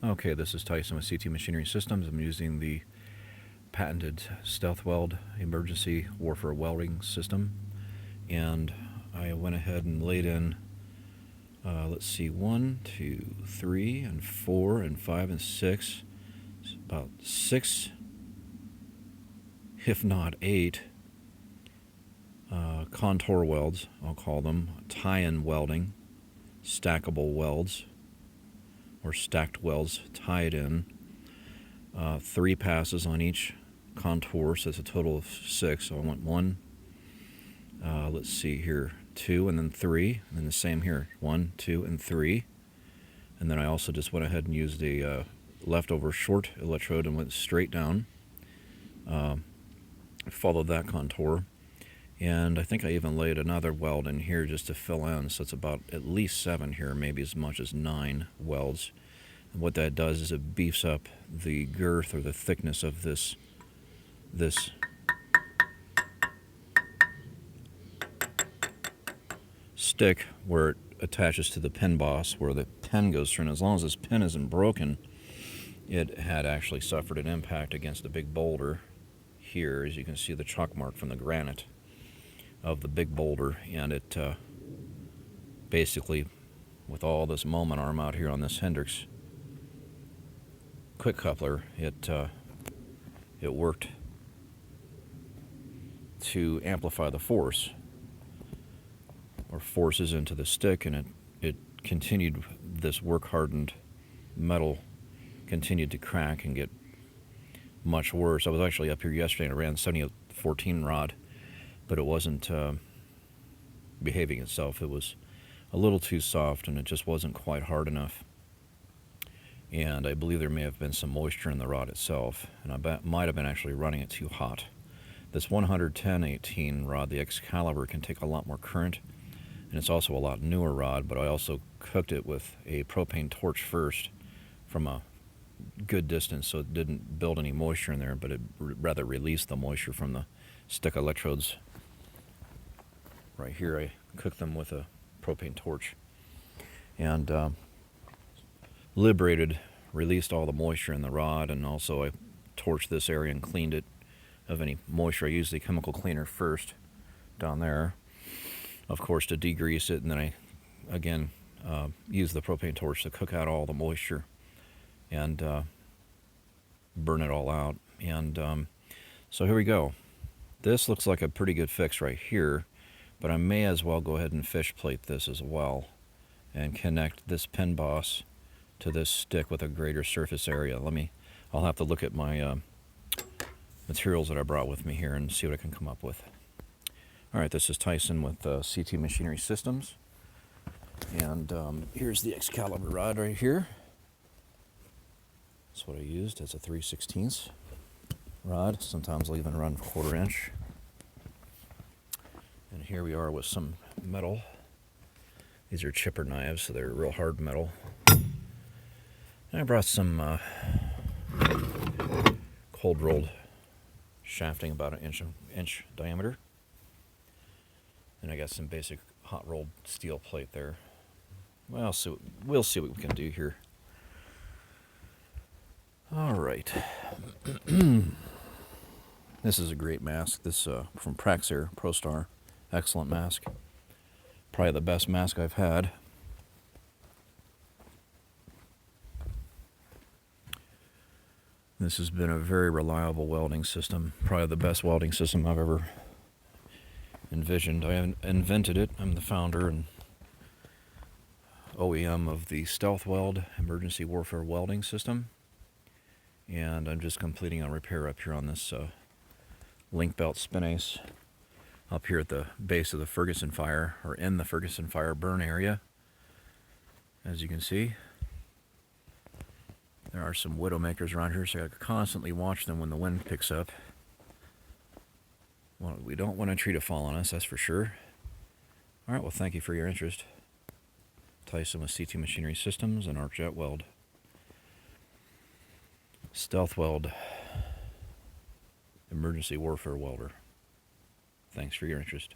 Okay, this is Tyson with CT Machinery Systems. I'm using the patented Stealth Weld emergency warfare welding system, and I went ahead and laid in, let's see, 1, 2, 3, and 4, and 5, and 6, about 6, if not 8, contour welds, I'll call them, tie-in welding, stackable welds, or stacked welds tied in. 3 passes on each contour, so it's a total of 6. So I went 1, let's see here, 2, and then 3, and then the same here, 1, 2, and 3. And then I also just went ahead and used a leftover short electrode and went straight down. Followed that contour, and I think I even laid another weld in here just to fill in, so it's about at least 7 here, maybe as much as 9 welds. And what that does is it beefs up the girth or the thickness of this stick where it attaches to the pin boss, where the pin goes through. And as long as this pin isn't broken, it had actually suffered an impact against a big boulder here, as you can see the chalk mark from the granite of the big boulder, and it basically, with all this moment arm out here on this Hendrix quick coupler, it worked to amplify the force, or forces into the stick, and it continued, this work hardened metal continued to crack and get much worse. I was actually up here yesterday and I ran 7014 rod, but it wasn't behaving itself. It was a little too soft, and it just wasn't quite hard enough. And I believe there may have been some moisture in the rod itself, and I might have been actually running it too hot. This 110/18 rod, the Excalibur, can take a lot more current, and it's also a lot newer rod, but I also cooked it with a propane torch first from a good distance, so it didn't build any moisture in there, but it rather released the moisture from the stick electrodes. Right here I cooked them with a propane torch, and released all the moisture in the rod, and also I torched this area and cleaned it of any moisture. I used the chemical cleaner first down there, of course, to degrease it, and then I again used the propane torch to cook out all the moisture and burn it all out. And so here we go. This looks like a pretty good fix right here, but I may as well go ahead and fish plate this as well and connect this pin boss to this stick with a greater surface area. I'll have to look at my materials that I brought with me here and see what I can come up with. Alright, this is Tyson with CT Machinery Systems, and here's the Excalibur rod right here. That's what I used. It's a 3/16 rod. Sometimes I'll even run 1/4 inch. And here we are with some metal. These are chipper knives, so they're real hard metal. And I brought some cold rolled shafting, about an inch diameter. And I got some basic hot rolled steel plate there. Well, so we'll see what we can do here. All right. This is a great mask. This from Praxair ProStar. Excellent mask. Probably the best mask I've had. This has been a very reliable welding system. Probably the best welding system I've ever envisioned. I invented it. I'm the founder and OEM of the Stealth Weld emergency warfare welding system. And I'm just completing a repair up here on this link belt spinace up here at the base of the Ferguson fire, or in the Ferguson fire burn area. As you can see, there are some widowmakers around here, so I constantly watch them when the wind picks up. Well, we don't want a tree to fall on us, that's for sure. Alright, well, thank you for your interest. Tyson with CT Machinery Systems and Arc-Jet-Weld. Stealth Weld emergency warfare welder. Thanks for your interest.